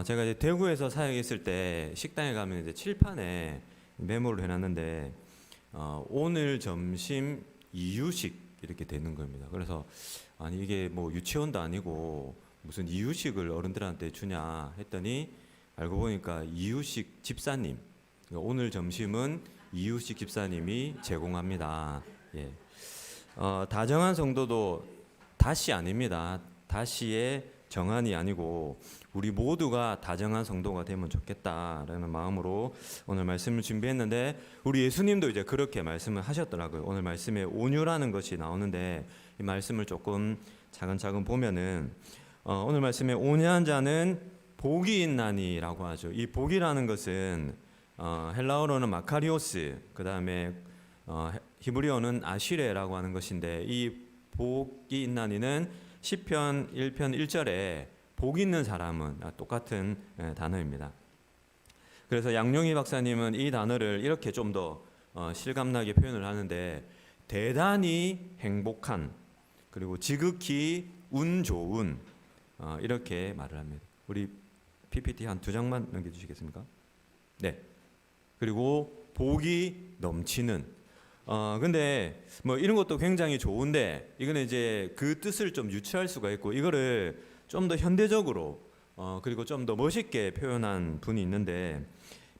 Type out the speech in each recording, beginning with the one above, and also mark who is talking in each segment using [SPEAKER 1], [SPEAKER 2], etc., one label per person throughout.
[SPEAKER 1] 제가 이제 대구에서 사역했을 때 식당에 가면 이제 칠판에 메모를 해놨는데 오늘 점심 이유식 이렇게 되는 겁니다. 그래서 아니 이게 뭐 유치원도 아니고 무슨 이유식을 어른들한테 주냐 했더니 알고 보니까 이유식 집사님, 그러니까 오늘 점심은 이유식 집사님이 제공합니다. 예. 다정한 성도도 다시 아닙니다. 다시의 정한이 아니고 우리 모두가 다정한 성도가 되면 좋겠다라는 마음으로 오늘 말씀을 준비했는데, 우리 예수님도 이제 그렇게 말씀을 하셨더라고요. 오늘 말씀에 온유라는 것이 나오는데 이 말씀을 조금 차근차근 보면은 오늘 말씀에 온유한 자는 복이 있나니라고 하죠. 이 복이라는 것은 헬라어로는 마카리오스, 그 다음에 히브리어는 아시레라고 하는 것인데, 이 복이 있나니는 시편 1편 1절에 복 있는 사람은 똑같은 단어입니다. 그래서 양용희 박사님은 이 단어를 이렇게 좀 더 실감나게 표현을 하는데, 대단히 행복한, 그리고 지극히 운 좋은, 이렇게 말을 합니다. 우리 PPT 한 2장만 넘겨주시겠습니까? 네. 그리고 복이 넘치는. 근데 뭐 이런 것도 굉장히 좋은데, 이거는 이제 그 뜻을 좀 유추할 수가 있고, 이거를 좀 더 현대적으로 그리고 좀 더 멋있게 표현한 분이 있는데,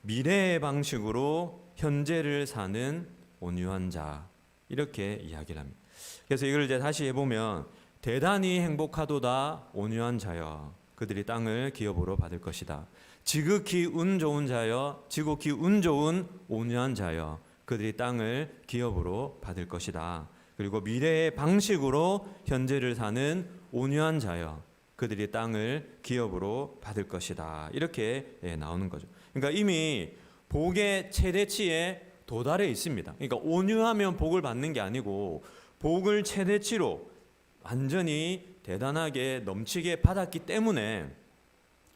[SPEAKER 1] 미래의 방식으로 현재를 사는 온유한 자, 이렇게 이야기를 합니다. 그래서 이걸 이제 다시 해보면, 대단히 행복하도다 온유한 자여 그들이 땅을 기업으로 받을 것이다. 지극히 운 좋은 자여, 지극히 운 좋은 온유한 자여 그들이 땅을 기업으로 받을 것이다. 그리고 미래의 방식으로 현재를 사는 온유한 자여 그들이 땅을 기업으로 받을 것이다. 이렇게 나오는 거죠. 그러니까 이미 복의 최대치에 도달해 있습니다. 그러니까 온유하면 복을 받는 게 아니고, 복을 최대치로 완전히 대단하게 넘치게 받았기 때문에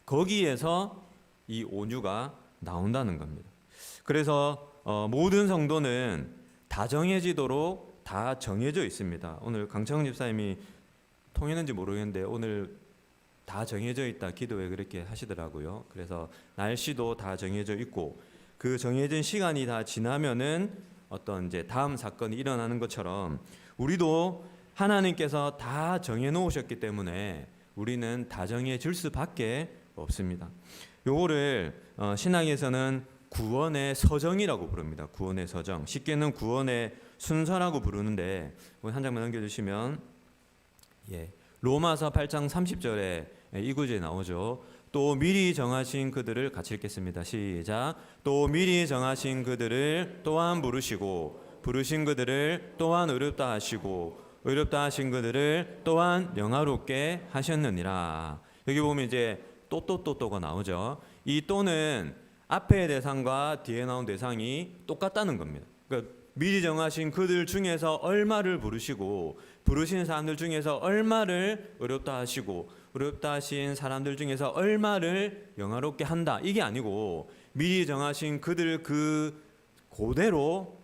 [SPEAKER 1] 거기에서 이 온유가 나온다는 겁니다. 그래서 모든 성도는 다 정해지도록 다 정해져 있습니다. 오늘 강창훈 집사님이 통했는지 모르겠는데 오늘 다 정해져 있다 기도회 그렇게 하시더라고요. 그래서 날씨도 다 정해져 있고, 그 정해진 시간이 다 지나면은 어떤 이제 다음 사건이 일어나는 것처럼 우리도 하나님께서 다 정해 놓으셨기 때문에 우리는 다 정해질 수밖에 없습니다. 요거를 신학에서는 구원의 서정이라고 부릅니다. 구원의 서정. 쉽게는 구원의 순서라고 부르는데, 한 장만 넘겨주시면, 로마서 8장 30절에 이 구절이 나오죠. 또 미리 정하신 그들을 같이 읽겠습니다. 시작. 또 미리 정하신 그들을 또한 부르시고, 부르신 그들을 또한 의롭다 하시고, 의롭다 하신 그들을 또한 영화롭게 하셨느니라. 여기 보면 이제 또가 나오죠. 이 또는 앞에 대상과 뒤에 나온 대상이 똑같다는 겁니다. 그러니까 미리 정하신 그들 중에서 얼마를 부르시고, 부르신 사람들 중에서 얼마를 의롭다 하시고, 의롭다 하신 사람들 중에서 얼마를 영화롭게 한다, 이게 아니고 미리 정하신 그들 그 그대로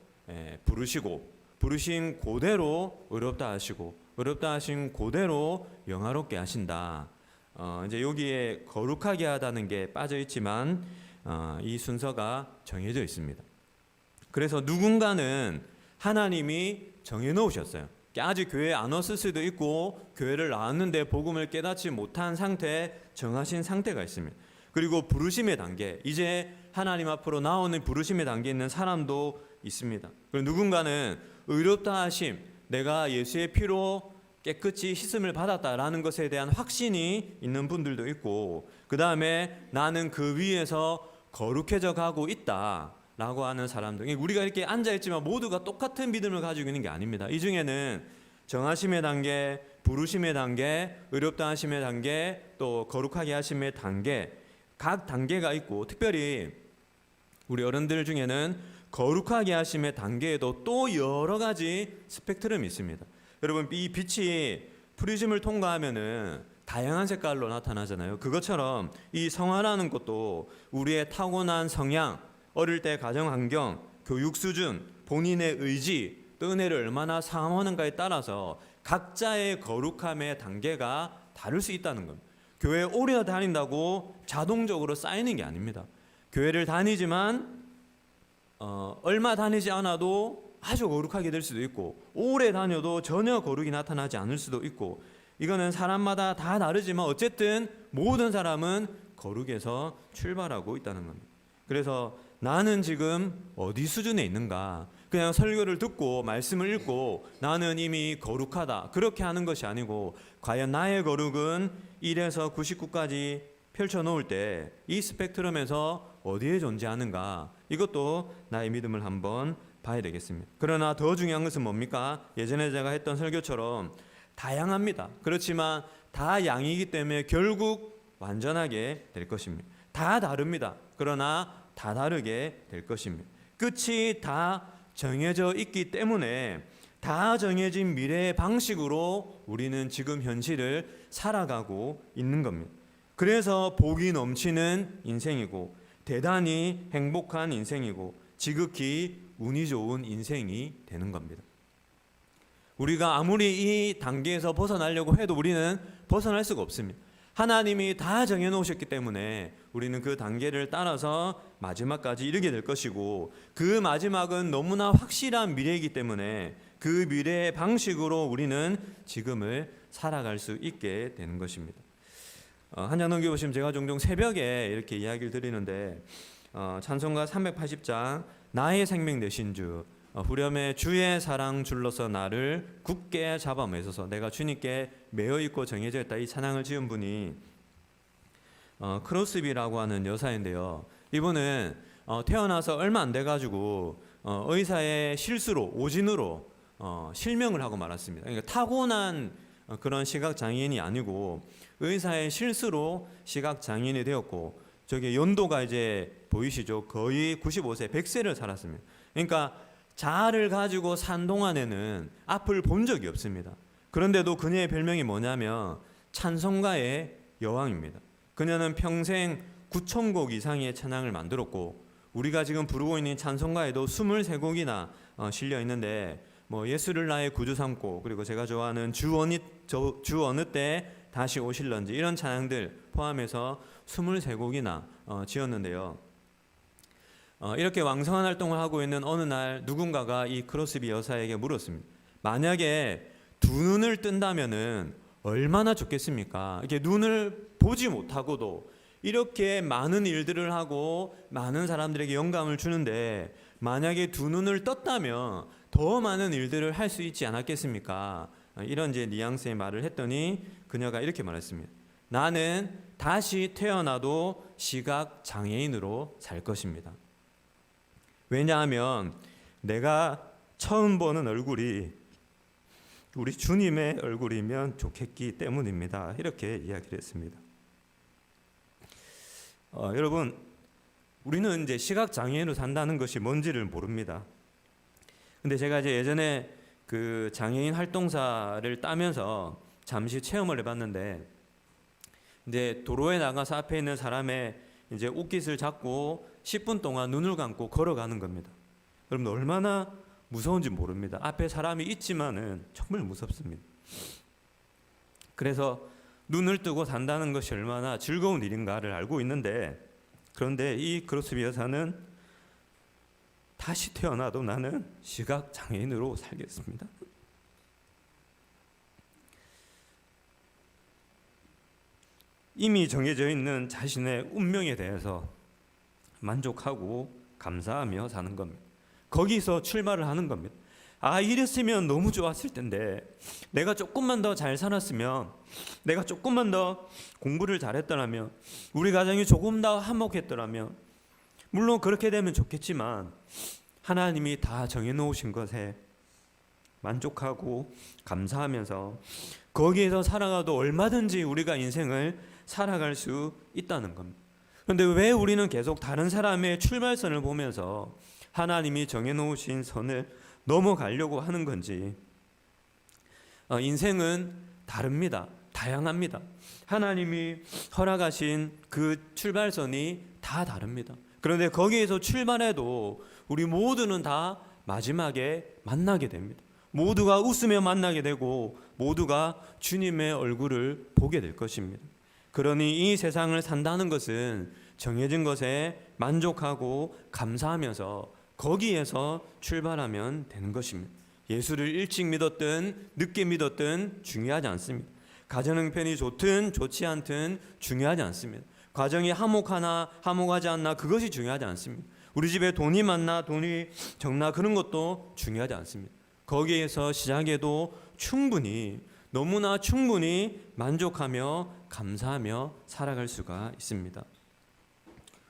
[SPEAKER 1] 부르시고, 부르신 그대로 의롭다 하시고, 의롭다 하신 그대로 영화롭게 하신다. 이제 여기에 거룩하게 하다는 게 빠져 있지만 이 순서가 정해져 있습니다. 그래서 누군가는 하나님이 정해 놓으셨어요. 아직 교회에 안 왔을 수도 있고, 교회를 나왔는데 복음을 깨닫지 못한 상태, 정하신 상태가 있습니다. 그리고 부르심의 단계, 이제 하나님 앞으로 나오는 부르심의 단계에 있는 사람도 있습니다. 그리고 누군가는 의롭다 하심, 내가 예수의 피로 깨끗이 씻음을 받았다라는 것에 대한 확신이 있는 분들도 있고, 그 다음에 나는 그 위에서 거룩해져 가고 있다 라고 하는 사람들, 우리가 이렇게 앉아있지만 모두가 똑같은 믿음을 가지고 있는 게 아닙니다. 이 중에는 정하심의 단계, 부르심의 단계, 의롭다 하심의 단계, 또 거룩하게 하심의 단계, 각 단계가 있고, 특별히 우리 어른들 중에는 거룩하게 하심의 단계에도 또 여러 가지 스펙트럼이 있습니다. 여러분, 이 빛이 프리즘을 통과하면은 다양한 색깔로 나타나잖아요. 그것처럼 이 성화라는 것도 우리의 타고난 성향, 어릴 때 가정 환경, 교육 수준, 본인의 의지, 또 은혜를 얼마나 사모하는가에 따라서 각자의 거룩함의 단계가 다를 수 있다는 겁니다. 교회 오래 다닌다고 자동적으로 쌓이는 게 아닙니다. 교회를 다니지만 얼마 다니지 않아도 아주 거룩하게 될 수도 있고, 오래 다녀도 전혀 거룩이 나타나지 않을 수도 있고, 이거는 사람마다 다 다르지만 어쨌든 모든 사람은 거룩에서 출발하고 있다는 겁니다. 그래서 나는 지금 어디 수준에 있는가, 그냥 설교를 듣고 말씀을 읽고 나는 이미 거룩하다, 그렇게 하는 것이 아니고, 과연 나의 거룩은 1에서 99까지 펼쳐놓을 때 이 스펙트럼에서 어디에 존재하는가, 이것도 나의 믿음을 한번 봐야 되겠습니다. 그러나 더 중요한 것은 뭡니까? 예전에 제가 했던 설교처럼 다양합니다. 그렇지만 다 양이기 때문에 결국 완전하게 될 것입니다. 다 다릅니다. 그러나 다 다르게 될 것입니다. 끝이 다 정해져 있기 때문에 다 정해진 미래의 방식으로 우리는 지금 현실을 살아가고 있는 겁니다. 그래서 복이 넘치는 인생이고, 대단히 행복한 인생이고, 지극히 운이 좋은 인생이 되는 겁니다. 우리가 아무리 이 단계에서 벗어나려고 해도 우리는 벗어날 수가 없습니다. 하나님이 다 정해놓으셨기 때문에 우리는 그 단계를 따라서 마지막까지 이르게 될 것이고, 그 마지막은 너무나 확실한 미래이기 때문에 그 미래의 방식으로 우리는 지금을 살아갈 수 있게 되는 것입니다. 한 장 넘겨보시면 제가 종종 새벽에 이렇게 이야기를 드리는데, 찬송가 380장 나의 생명 되신 주, 후렴에 주의 사랑 줄로서 나를 굳게 잡아 매서서, 내가 주님께 매여 있고 정해져 있다, 이 찬양을 지은 분이 크로스비라고 하는 여사인데요. 이분은 태어나서 얼마 안 돼가지고 의사의 실수로, 오진으로 실명을 하고 말았습니다. 그러니까 타고난 그런 시각장애인이 아니고 의사의 실수로 시각장애인이 되었고, 저기 연도가 이제 보이시죠? 거의 95세, 100세를 살았습니다. 그러니까 자아를 가지고 산 동안에는 앞을 본 적이 없습니다. 그런데도 그녀의 별명이 뭐냐면 찬송가의 여왕입니다. 그녀는 평생 9,000곡 이상의 찬양을 만들었고, 우리가 지금 부르고 있는 찬송가에도 23곡이나 실려 있는데, 뭐 예수를 나의 구주 삼고, 그리고 제가 좋아하는 주 어느 때 다시 오실런지, 이런 찬양들 포함해서 23곡이나 지었는데요. 이렇게 왕성한 활동을 하고 있는 어느 날 누군가가 이 크로스비 여사에게 물었습니다. 만약에 두 눈을 뜬다면은 얼마나 좋겠습니까? 이렇게 눈을 보지 못하고도 이렇게 많은 일들을 하고 많은 사람들에게 영감을 주는데, 만약에 두 눈을 떴다면 더 많은 일들을 할 수 있지 않았겠습니까? 이런 이제 뉘앙스의 말을 했더니 그녀가 이렇게 말했습니다. 나는 다시 태어나도 시각 장애인으로 살 것입니다. 왜냐하면 내가 처음 보는 얼굴이 우리 주님의 얼굴이면 좋겠기 때문입니다. 이렇게 이야기를 했습니다. 여러분, 우리는 이제 시각 장애인으로 산다는 것이 뭔지를 모릅니다. 근데 제가 이제 예전에 그 장애인 활동사를 따면서 잠시 체험을 해봤는데, 이제 도로에 나가서 앞에 있는 사람의 이제 옷깃을 잡고 10분 동안 눈을 감고 걸어가는 겁니다. 여러분, 얼마나 무서운지 모릅니다. 앞에 사람이 있지만은 정말 무섭습니다. 그래서 눈을 뜨고 산다는 것이 얼마나 즐거운 일인가를 알고 있는데, 그런데 이 크로스비 여사는 다시 태어나도 나는 시각 장애인으로 살겠습니다. 이미 정해져 있는 자신의 운명에 대해서 만족하고 감사하며 사는 겁니다. 거기서 출발을 하는 겁니다. 이랬으면 너무 좋았을 텐데, 내가 조금만 더 잘 살았으면, 내가 조금만 더 공부를 잘했더라면, 우리 가정이 조금 더 화목했더라면, 물론 그렇게 되면 좋겠지만 하나님이 다 정해놓으신 것에 만족하고 감사하면서 거기에서 살아가도 얼마든지 우리가 인생을 살아갈 수 있다는 겁니다. 그런데 왜 우리는 계속 다른 사람의 출발선을 보면서 하나님이 정해놓으신 선을 넘어가려고 하는 건지. 인생은 다릅니다. 다양합니다. 하나님이 허락하신 그 출발선이 다 다릅니다. 그런데 거기에서 출발해도 우리 모두는 다 마지막에 만나게 됩니다. 모두가 웃으며 만나게 되고 모두가 주님의 얼굴을 보게 될 것입니다.
[SPEAKER 2] 그러니 이 세상을 산다는 것은 정해진 것에 만족하고 감사하면서 거기에서 출발하면 되는 것입니다. 예수를 일찍 믿었든 늦게 믿었든 중요하지 않습니다. 가정 형편이 좋든 좋지 않든 중요하지 않습니다. 과정이 화목하나 화목하지 않나 그것이 중요하지 않습니다. 우리 집에 돈이 많나 돈이 적나 그런 것도 중요하지 않습니다. 거기에서 시작해도 충분히 너무나 충분히 만족하며 감사하며 살아갈 수가 있습니다.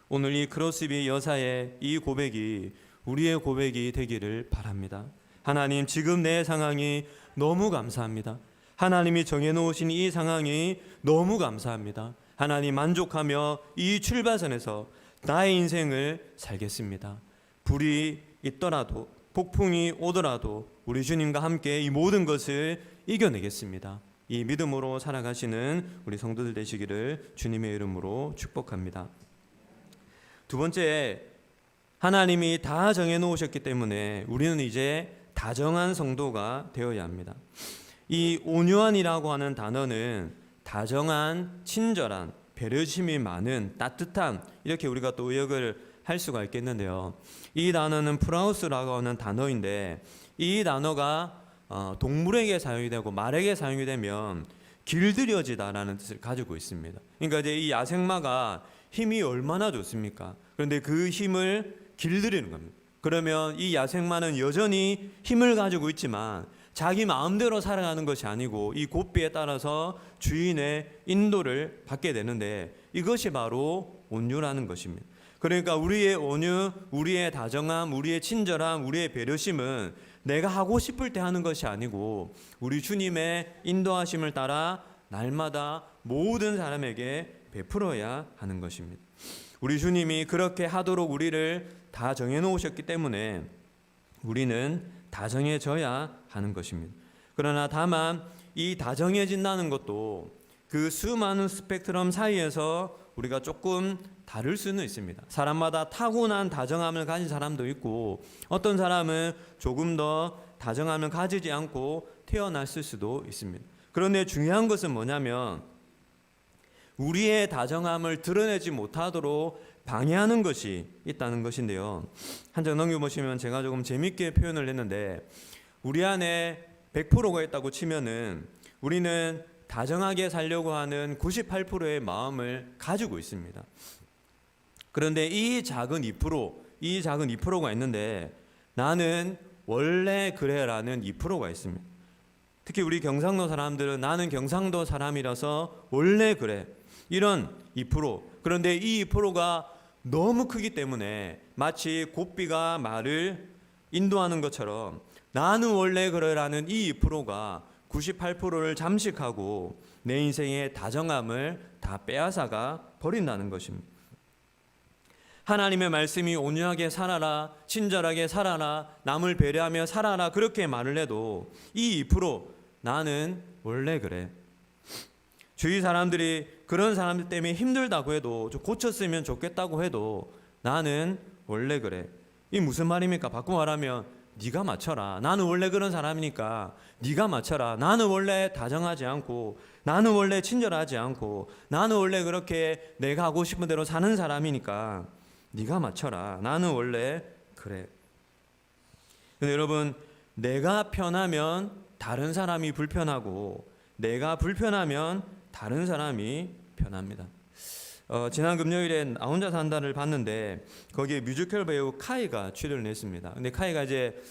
[SPEAKER 2] 오늘 이 크로스비 여사의 이 고백이 우리의 고백이 되기를 바랍니다. 하나님, 지금 내 상황이 너무 감사합니다. 하나님이 정해놓으신 이 상황이 너무 감사합니다. 하나님, 만족하며 이 출발선에서 나의 인생을 살겠습니다. 불이 있더라도 폭풍이 오더라도 우리 주님과 함께 이 모든 것을 이겨내겠습니다. 이 믿음으로 살아가시는 우리 성도들 되시기를 주님의 이름으로 축복합니다. 두 번째, 하나님이 다 정해놓으셨기 때문에 우리는 이제 다정한 성도가 되어야 합니다. 이 온유한이라고 하는 단어는 다정한, 친절한, 배려심이 많은, 따뜻한 이렇게 우리가 또 의역을 할 수가 있겠는데요. 이 단어는 프라우스라고 하는 단어인데 이 단어가 동물에게 사용이 되고 말에게 사용이 되면 길들여지다라는 뜻을 가지고 있습니다. 그러니까 이제 이 야생마가 힘이 얼마나 좋습니까? 그런데 그 힘을 길들이는 겁니다. 그러면 이 야생마는 여전히 힘을 가지고 있지만 자기 마음대로 살아가는 것이 아니고 이 고삐에 따라서 주인의 인도를 받게 되는데 이것이 바로 온유라는 것입니다. 그러니까 우리의 온유, 우리의 다정함, 우리의 친절함, 우리의 배려심은 내가 하고 싶을 때 하는 것이 아니고 우리 주님의 인도하심을 따라 날마다 모든 사람에게 베풀어야 하는 것입니다. 우리 주님이 그렇게 하도록 우리를 다 정해놓으셨기 때문에 우리는 다정해져야 하는 것입니다. 그러나 다만 이 다정해진다는 것도 그 수많은 스펙트럼 사이에서 우리가 조금 다를 수는 있습니다. 사람마다 타고난 다정함을 가진 사람도 있고 어떤 사람은 조금 더 다정함을 가지지 않고 태어났을 수도 있습니다. 그런데 중요한 것은 뭐냐면 우리의 다정함을 드러내지 못하도록 방해하는 것이 있다는 것인데요. 한 장 넘겨보시면 제가 조금 재밌게 표현을 했는데 우리 안에 100%가 있다고 치면은 우리는 다정하게 살려고 하는 98%의 마음을 가지고 있습니다. 그런데 이 작은 2%가 있는데 나는 원래 그래라는 2%가 있습니다. 특히 우리 경상도 사람들은 나는 경상도 사람이라서 원래 그래 이런 2%. 그런데 이 2%가 너무 크기 때문에 마치 고삐가 말을 인도하는 것처럼 나는 원래 그래라는 이 2%가 98%를 잠식하고 내 인생의 다정함을 다 빼앗아가 버린다는 것입니다. 하나님의 말씀이 온유하게 살아라, 친절하게 살아라, 남을 배려하며 살아라 그렇게 말을 해도 이 2% 나는 원래 그래. 주위 사람들이 그런 사람들 때문에 힘들다고 해도 좀 고쳤으면 좋겠다고 해도 나는 원래 그래. 이 무슨 말입니까? 바꿔 말하면 네가 맞춰라. 나는 원래 그런 사람이니까 네가 맞춰라. 나는 원래 다정하지 않고 나는 원래 친절하지 않고 나는 원래 그렇게 내가 하고 싶은 대로 사는 사람이니까 네가 맞춰라. 나는 원래 그래. 근데 여러분, 내가 편하면 다른 사람이 불편하고 내가 불편하면 다른 사람이 편합니다. 지난 금요일에 나 혼자 산다를 봤는데 거기에 뮤지컬 배우 카이가 출연을 했습니다. 근데 카이가 이제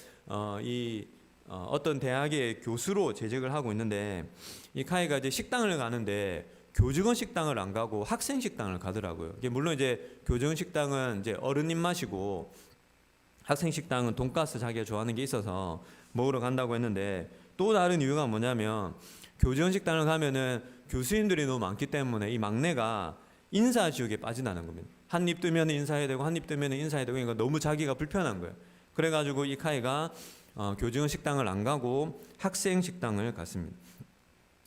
[SPEAKER 2] 어떤 대학의 교수로 재직을 하고 있는데 이 카이가 이제 식당을 가는데 교직원 식당을 안 가고 학생 식당을 가더라고요. 물론 이제 교직원 식당은 이제 어른 입맛이고 학생 식당은 돈가스 자기가 좋아하는 게 있어서 먹으러 간다고 했는데 또 다른 이유가 뭐냐면 교직원 식당을 가면은 교수님들이 너무 많기 때문에 이 막내가 인사지옥에 빠진다는 겁니다. 한 입 뜨면 인사해야 되고 한 입 뜨면 인사해야 되고 그러니까 너무 자기가 불편한 거예요. 그래가지고 이 카이가 교직원 식당을 안 가고 학생 식당을 갔습니다.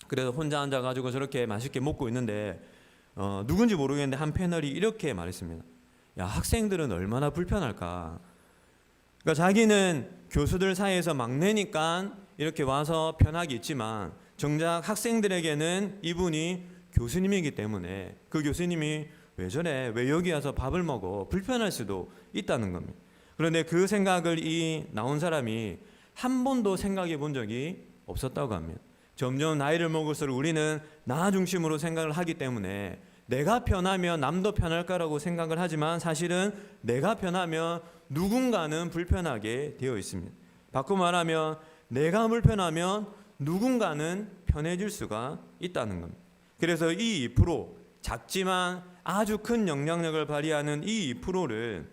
[SPEAKER 2] 그래서 혼자 앉아가지고 저렇게 맛있게 먹고 있는데 누군지 모르겠는데 한 패널이 이렇게 말했습니다. 야, 학생들은 얼마나 불편할까. 그러니까 자기는 교수들 사이에서 막내니까 이렇게 와서 편하게 있지만 정작 학생들에게는 이분이
[SPEAKER 1] 교수님이기 때문에 그 교수님이 왜 저래? 왜 여기 와서 밥을 먹어? 불편할 수도 있다는 겁니다. 그런데 그 생각을 이 나온 사람이 한 번도 생각해 본 적이 없었다고 합니다. 점점 나이를 먹을수록 우리는 나 중심으로 생각을 하기 때문에 내가 편하면 남도 편할까라고 생각을 하지만 사실은 내가 편하면 누군가는 불편하게 되어 있습니다. 바꿔 말하면 내가 불편하면 누군가는 편해질 수가 있다는 겁니다. 그래서 이 2% 작지만 아주 큰 영향력을 발휘하는 이 2%를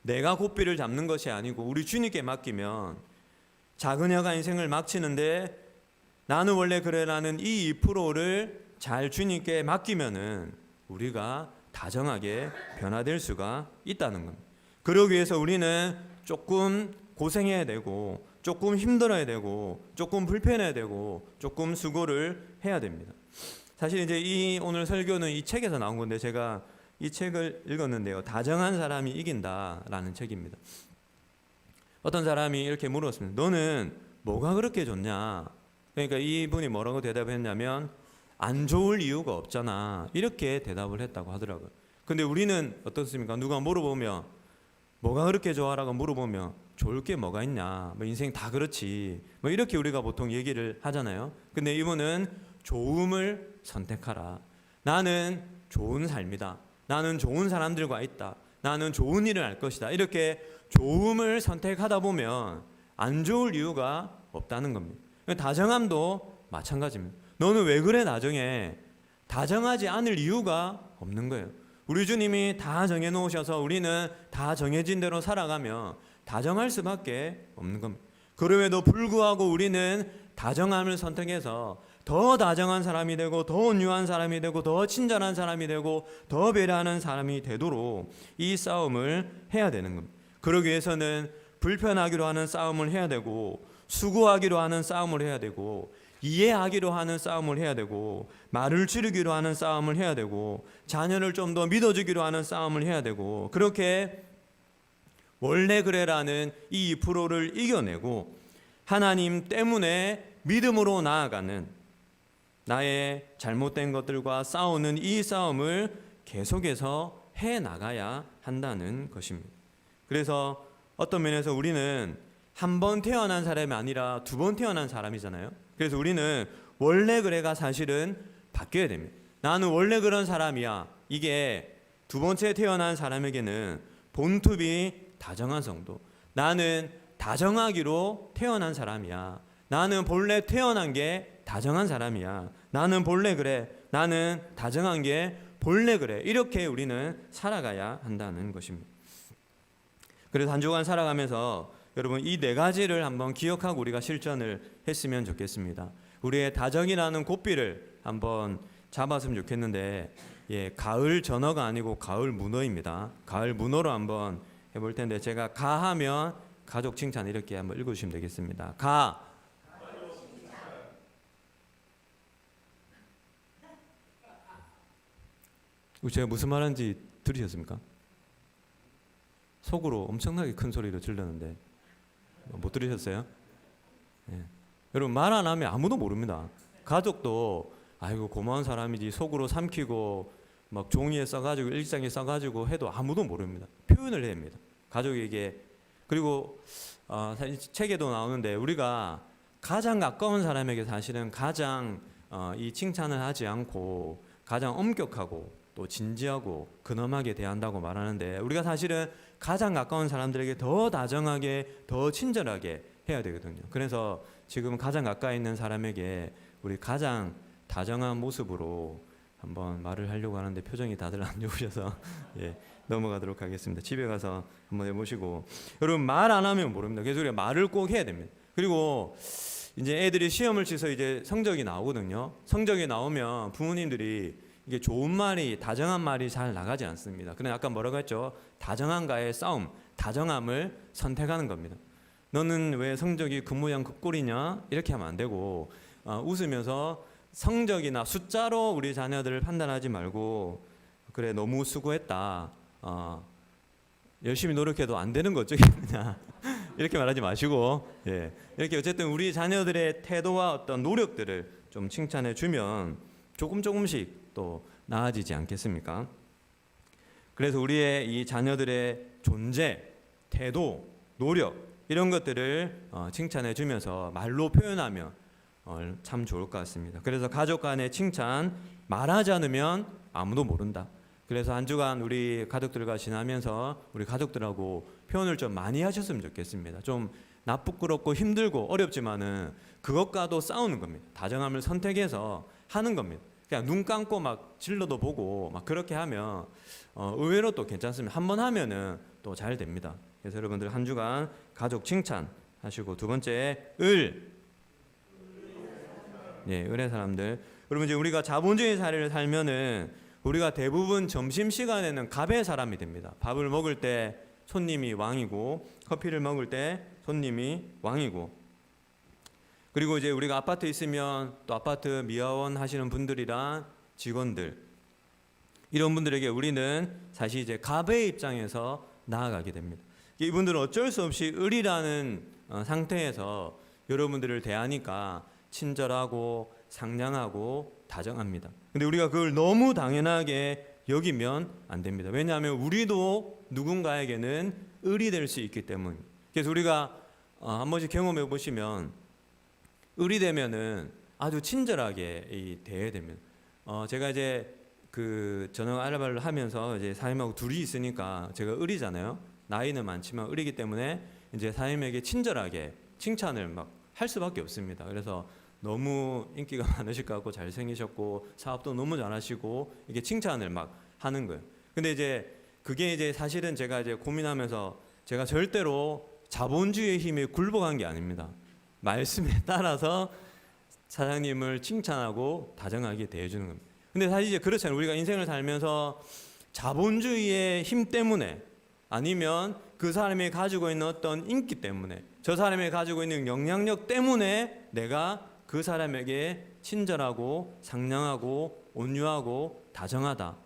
[SPEAKER 1] 내가 고삐를 잡는 것이 아니고 우리 주님께 맡기면 작은 여가 인생을 막치는데 나는 원래 그래라는 이 2%를 잘 주님께 맡기면은 우리가 다정하게 변화될 수가 있다는 겁니다. 그러기 위해서 우리는 조금 고생해야 되고 조금 힘들어야 되고 조금 불편해야 되고 조금 수고를 해야 됩니다. 사실 이제 이 오늘 설교는 이 책에서 나온 건데 제가 이 책을 읽었는데요. 다정한 사람이 이긴다라는 책입니다. 어떤 사람이 이렇게 물었습니다. 너는 뭐가 그렇게 좋냐? 그러니까 이분이 뭐라고 대답했냐면 안 좋을 이유가 없잖아. 이렇게 대답을 했다고 하더라고요. 근데 우리는 어떻습니까? 누가 물어보면 뭐가 그렇게 좋아라고 물어보면 좋을 게 뭐가 있냐? 뭐 인생 다 그렇지. 뭐 이렇게 우리가 보통 얘기를 하잖아요. 근데 이분은 좋음을 선택하라. 나는 좋은 삶이다. 나는 좋은 사람들과 있다. 나는 좋은 일을 할 것이다. 이렇게 좋음을 선택하다 보면 안 좋을 이유가 없다는 겁니다. 다정함도 마찬가지입니다. 너는 왜 그래 다정해? 다정하지 않을 이유가 없는 거예요. 우리 주님이 다 정해놓으셔서 우리는 다 정해진 대로 살아가면 다정할 수밖에 없는 겁니다. 그럼에도 불구하고 우리는 다정함을 선택해서 더 다정한 사람이 되고 더 온유한 사람이 되고 더 친절한 사람이 되고 더 배려하는 사람이 되도록 이 싸움을 해야 되는 겁니다. 그러기 위해서는 불편하기로 하는 싸움을 해야 되고 수고하기로 하는 싸움을 해야 되고 이해하기로 하는 싸움을 해야 되고 말을 줄이기로 하는 싸움을 해야 되고 자녀를 좀 더 믿어주기로 하는 싸움을 해야 되고 그렇게 원래 그래라는 이 2%를 이겨내고 하나님 때문에 믿음으로 나아가는 나의 잘못된 것들과 싸우는 이 싸움을 계속해서 해나가야 한다는 것입니다. 그래서 어떤 면에서 우리는 한 번 태어난 사람이 아니라 2번 태어난 사람이잖아요. 그래서 우리는 원래 그래가 사실은 바뀌어야 됩니다. 나는 원래 그런 사람이야. 이게 2번째 태어난 사람에게는 본투비 다정한 성도. 나는 다정하기로 태어난 사람이야. 나는 본래 태어난 게 다정한 사람이야. 나는 본래 그래. 나는 다정한 게 본래 그래. 이렇게 우리는 살아가야 한다는 것입니다. 그래서 한 주간 살아가면서 여러분 이 4가지를 한번 기억하고 우리가 실천을 했으면 좋겠습니다. 우리의 다정이라는 고삐를 한번 잡았으면 좋겠는데 가을 전어가 아니고 가을 문어입니다. 가을 문어로 한번 해볼 텐데 제가 가하면 가족 칭찬 이렇게 한번 읽어주시면 되겠습니다. 가. 제가 무슨 말하는지 들으셨습니까? 속으로 엄청나게 큰 소리로 질렀는데 못 들으셨어요? 네. 여러분 말 안 하면 아무도 모릅니다. 가족도 아이고 고마운 사람이지 속으로 삼키고 막 종이에 써가지고 일기장에 써가지고 해도 아무도 모릅니다. 표현을 해야 합니다. 가족에게. 그리고 사실 책에도 나오는데 우리가 가장 가까운 사람에게 사실은 가장 이 칭찬을 하지 않고 가장 엄격하고 또 진지하고 근엄하게 대한다고 말하는데 우리가 사실은 가장 가까운 사람들에게 더 다정하게 더 친절하게 해야 되거든요. 그래서 지금 가장 가까이 있는 사람에게 우리 가장 다정한 모습으로 한번 말을 하려고 하는데 표정이 다들 안 좋으셔서 넘어가도록 하겠습니다. 집에 가서 한번 해보시고 여러분 말 안 하면 모릅니다. 그래서 우리가 말을 꼭 해야 됩니다. 그리고 이제 애들이 시험을 치서 이제 성적이 나오거든요. 성적이 나오면 부모님들이 이게 좋은 말이 다정한 말이 잘 나가지 않습니다. 그냥 아까 뭐라고 했죠? 다정함과의 싸움, 다정함을 선택하는 겁니다. 너는 왜 성적이 그 모양 그 꼴이냐? 이렇게 하면 안 되고 웃으면서 성적이나 숫자로 우리 자녀들을 판단하지 말고 그래 너무 수고했다. 열심히 노력해도 안 되는 거 어쩌겠느냐. 이렇게 말하지 마시고 이렇게 어쨌든 우리 자녀들의 태도와 어떤 노력들을 좀 칭찬해 주면 조금씩 또 나아지지 않겠습니까? 그래서 우리의 이 자녀들의 존재, 태도, 노력 이런 것들을 칭찬해 주면서 말로 표현하면 참 좋을 것 같습니다. 그래서 가족 간의 칭찬 말하지 않으면 아무도 모른다. 그래서 한 주간 우리 가족들과 지나면서 우리 가족들하고 표현을 좀 많이 하셨으면 좋겠습니다. 좀 나쁘고 힘들고 어렵지만은 그것과도 싸우는 겁니다. 다정함을 선택해서 하는 겁니다. 그냥 눈 감고 막 질러도 보고 막 그렇게 하면 의외로 또 괜찮습니다. 한번 하면은 또 잘 됩니다. 그래서 여러분들 한 주간 가족 칭찬 하시고, 두 번째 을의 사람들. 여러분 이제 우리가 자본주의 사회를 살면은 우리가 대부분 점심 시간에는 갑의 사람이 됩니다. 밥을 먹을 때 손님이 왕이고 커피를 먹을 때 손님이 왕이고, 그리고 이제 우리가 아파트 있으면 또 아파트 미화원 하시는 분들이랑 직원들, 이런 분들에게 우리는 사실 이제 갑의 입장에서 나아가게 됩니다. 이분들은 어쩔 수 없이 을이라는 상태에서 여러분들을 대하니까 친절하고 상냥하고 다정합니다. 근데 우리가 그걸 너무 당연하게 여기면 안 됩니다. 왜냐하면 우리도 누군가에게는 을이 될 수 있기 때문입니다. 그래서 우리가 한 번씩 경험해 보시면 을이 되면은 아주 친절하게 대해야 됩니다. 제가 이제 그 저녁 알바를 하면서 이제 사장님하고 둘이 있으니까 제가 을이잖아요. 나이는 많지만 을이기 때문에 이제 사장님에게 친절하게 칭찬을 막 할 수밖에 없습니다. 그래서 너무 인기가 많으실 것 같고 잘생기셨고 사업도 너무 잘하시고 이게 칭찬을 막 하는 거예요. 근데 이제 그게 이제 사실은 제가 이제 고민하면서 제가 절대로 자본주의의 힘에 굴복한 게 아닙니다. 말씀에 따라서 사장님을 칭찬하고 다정하게 대해주는 겁니다. 근데 사실 이제 그렇잖아요. 우리가 인생을 살면서 자본주의의 힘 때문에 아니면 그 사람이 가지고 있는 어떤 인기 때문에, 저 사람이 가지고 있는 영향력 때문에 내가 그 사람에게 친절하고 상냥하고 온유하고 다정하다.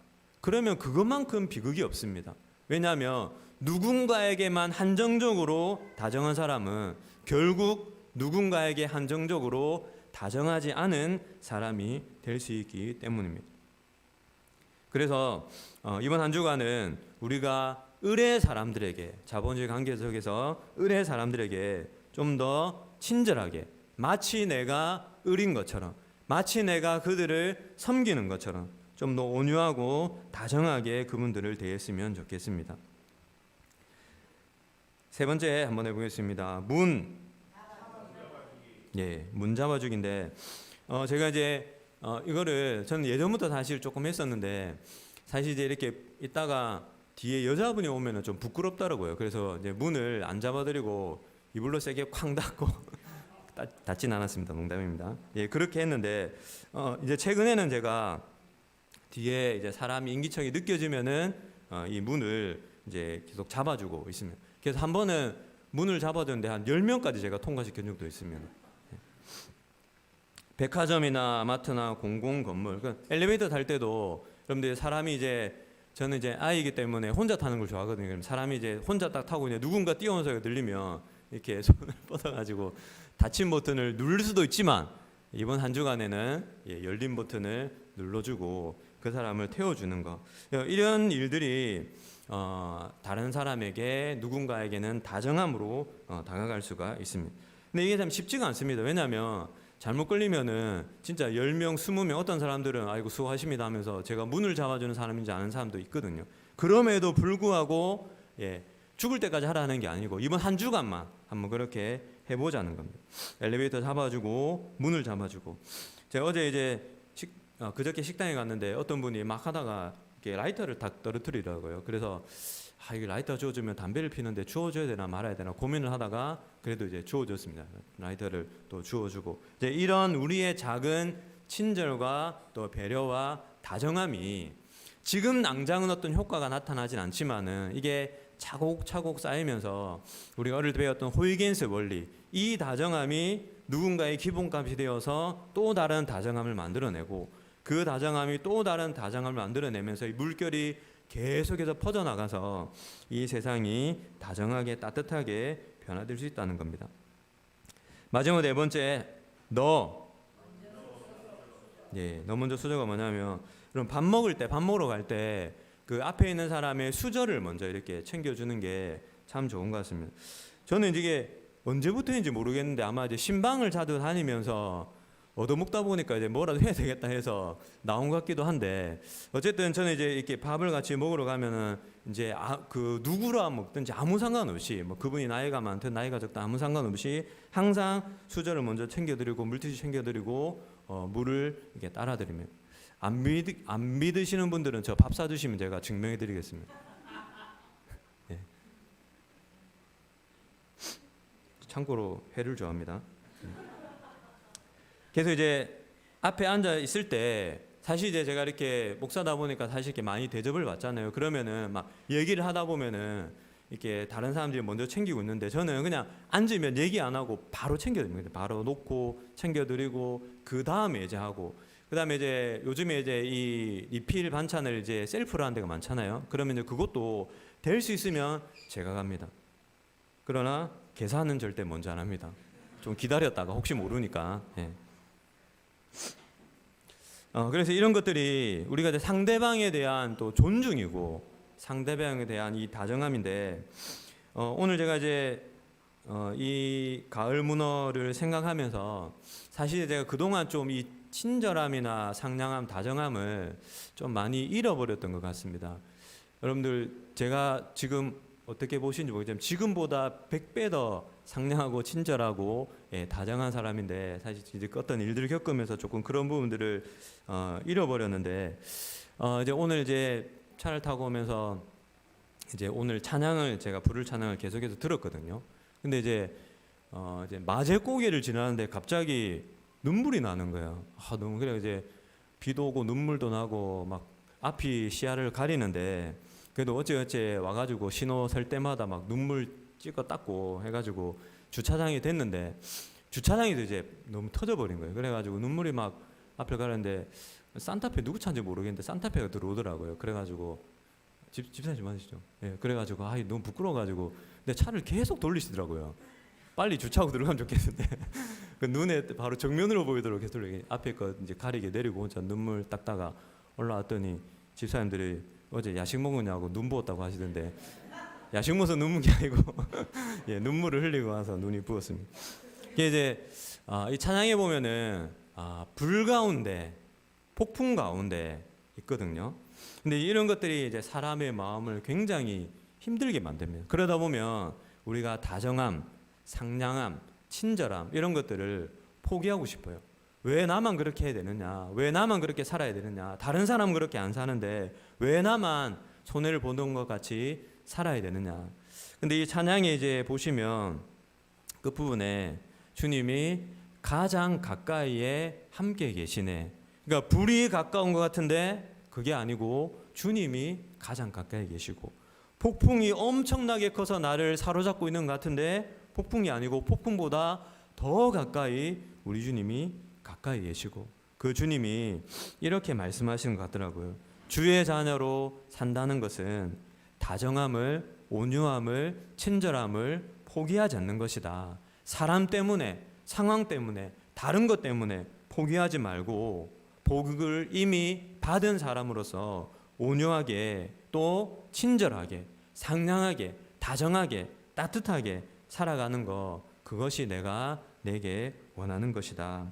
[SPEAKER 1] 그러면 그것만큼 비극이 없습니다. 왜냐하면 누군가에게만 한정적으로 다정한 사람은 결국 누군가에게 한정적으로 다정하지 않은 사람이 될 수 있기 때문입니다. 그래서 이번 한 주간은 우리가 을의 사람들에게, 자본주의 관계 속에서 을의 사람들에게 좀 더 친절하게, 마치 내가 을인 것처럼, 마치 내가 그들을 섬기는 것처럼 좀 더 온유하고 다정하게 그분들을 대했으면 좋겠습니다. 세 번째 한번 해보겠습니다. 문 잡아주기인데 제가 이제 이거를 저는 예전부터 사실 조금 했었는데, 사실 이제 이렇게 있다가 뒤에 여자분이 오면은 좀 부끄럽더라고요. 그래서 이제 문을 안 잡아드리고 이불로 세게 쾅 닫고 닫진 않았습니다. 농담입니다. 그렇게 했는데 이제 최근에는 제가 뒤에 이제 사람이 인기척이 느껴지면은 이 문을 이제 계속 잡아주고 있습니다. 그래서 한 번은 문을 잡아줬는데 한 10명까지 제가 통과시킨 적도 있습니다. 백화점이나 마트나 공공 건물, 엘리베이터 탈 때도 여러분들 사람이 이제, 저는 이제 아이기 때문에 혼자 타는 걸 좋아하거든요. 그럼 사람이 이제 혼자 딱 타고 이제 누군가 뛰어오는 소리가 들리면 이렇게 손을 뻗어가지고 닫힌 버튼을 누를 수도 있지만 이번 한 주간에는 열린 버튼을 눌러주고 그 사람을 태워주는 거, 이런 일들이 다른 사람에게, 누군가에게는 다정함으로 다가갈 수가 있습니다. 근데 이게 참 쉽지가 않습니다. 왜냐하면 잘못 걸리면은 진짜 10명, 20명, 어떤 사람들은 아이고 수고하십니다 하면서 제가 문을 잡아주는 사람인지 아는 사람도 있거든요. 그럼에도 불구하고 죽을 때까지 하라는 게 아니고 이번 한 주간만 한번 그렇게 해보자는 겁니다. 엘리베이터 잡아주고 문을 잡아주고, 제가 어제 이제 그저께 식당에 갔는데 어떤 분이 막 하다가 이렇게 라이터를 딱 떨어뜨리더라고요. 그래서 이게 라이터 주워주면 담배를 피는데 주워줘야 되나 말아야 되나 고민을 하다가 그래도 이제 주워줬습니다. 라이터를 또 주워주고, 이제 이런 우리의 작은 친절과 또 배려와 다정함이 지금 당장은 어떤 효과가 나타나진 않지만은 이게 차곡차곡 쌓이면서 우리가 어릴 때 배웠던 호이겐스 원리, 이 다정함이 누군가의 기본값이 되어서 또 다른 다정함을 만들어내고, 그 다정함이 또 다른 다정함을 만들어내면서 이 물결이 계속해서 퍼져나가서 이 세상이 다정하게 따뜻하게 변화될 수 있다는 겁니다. 마지막 네 번째, 예, 너무 먼저 수저가 뭐냐면 그럼 밥 먹으러 갈 때 그 앞에 있는 사람의 수저를 먼저 이렇게 챙겨주는 게 참 좋은 것 같습니다. 저는 이게 언제부터인지 모르겠는데 아마 이제 신방을 자주 다니면서 얻어먹다 보니까 이제 뭐라도 해야 되겠다 해서 나온 것 같기도 한데 어쨌든 저는 이제 이렇게 밥을 같이 먹으러 가면은 이제 그 누구랑 먹든지 아무 상관없이 뭐 그분이 나이가 많든 나이가 적든 아무 상관없이 항상 수저를 먼저 챙겨드리고 물티슈 챙겨드리고 물을 이렇게 따라드리면 안 믿으시는 분들은 저 밥 사주시면 제가 증명해드리겠습니다. 예. 참고로 회를 좋아합니다. 그래서 이제 앞에 앉아 있을 때 사실 이제 제가 이렇게 목사다 보니까 사실 이렇게 많이 대접을 받잖아요. 그러면은 막 얘기를 하다 보면은 이렇게 다른 사람들이 먼저 챙기고 있는데 저는 그냥 앉으면 얘기 안 하고 바로 챙겨드립니다. 바로 놓고 챙겨드리고 그 다음에 이제 하고 그 다음에 이제 요즘에 이제 이 리필 반찬을 이제 셀프로 하는 데가 많잖아요. 그러면 이제 그것도 될 수 있으면 제가 갑니다. 그러나 계산은 절대 먼저 안 합니다. 좀 기다렸다가 혹시 모르니까. 예. 그래서 이런 것들이 우리가 이제 상대방에 대한 또 존중이고 상대방에 대한 이 다정함인데 오늘 제가 이제 이 가을 문어를 생각하면서 사실 제가 그동안 좀 이 친절함이나 상냥함, 다정함을 좀 많이 잃어버렸던 것 같습니다. 여러분들 제가 지금 어떻게 보시는지 모르겠지만 지금보다 100배 더 상냥하고 친절하고 다정한 사람인데 사실 이제 어떤 일들을 겪으면서 조금 그런 부분들을 잃어버렸는데 이제 오늘 이제 차를 타고 오면서 이제 오늘 찬양을 제가 부를 찬양을 계속해서 들었거든요. 근데 이제 마제고개를 지나는데 갑자기 눈물이 나는 거예요. 너무 그래 이제 비도 오고 눈물도 나고 막 앞이 시야를 가리는데 그래도 어찌어찌 와가지고 신호 설 때마다 막 눈물 찍어 닦고 해가지고 주차장이 됐는데 주차장이 이제 너무 터져버린 거예요. 그래가지고 눈물이 막 앞을 가는데 산타페 누구 차인지 모르겠는데 산타페가 들어오더라고요. 그래가지고 집사님 맞으시죠? 예, 그래가지고 너무 부끄러워가지고 내 차를 계속 돌리시더라고요. 빨리 주차하고 들어가면 좋겠는데 그 눈에 바로 정면으로 보이도록 계속 앞에 거 이제 가리게 내리고 혼자 눈물 닦다가 올라왔더니 집사님들이 어제 야식 먹었냐고 눈 부었다고 하시던데 야식 먹어서 눈물 게 아니고 예, 눈물을 흘리고 와서 눈이 부었습니다. 이게 이제 이 찬양에 보면은 불 가운데 폭풍 가운데 있거든요. 근데 이런 것들이 이제 사람의 마음을 굉장히 힘들게 만듭니다. 그러다 보면 우리가 다정함, 상냥함, 친절함 이런 것들을 포기하고 싶어요. 왜 나만 그렇게 해야 되느냐? 왜 나만 그렇게 살아야 되느냐? 다른 사람은 그렇게 안 사는데 왜 나만 손해를 보는 것 같이 살아야 되느냐? 근데 이 찬양에 이제 보시면 그 부분에 주님이 가장 가까이에 함께 계시네. 그러니까 불이 가까운 것 같은데 그게 아니고 주님이 가장 가까이 계시고 폭풍이 엄청나게 커서 나를 사로잡고 있는 것 같은데 폭풍이 아니고 폭풍보다 더 가까이 우리 주님이 가까이 계시고 그 주님이 이렇게 말씀하시는 것 같더라고요. 주의 자녀로 산다는 것은 다정함을, 온유함을, 친절함을 포기하지 않는 것이다. 사람 때문에, 상황 때문에, 다른 것 때문에 포기하지 말고 복을 이미 받은 사람으로서 온유하게 또 친절하게, 상냥하게, 다정하게, 따뜻하게 살아가는 것, 그것이 내가 내게 원하는 것이다.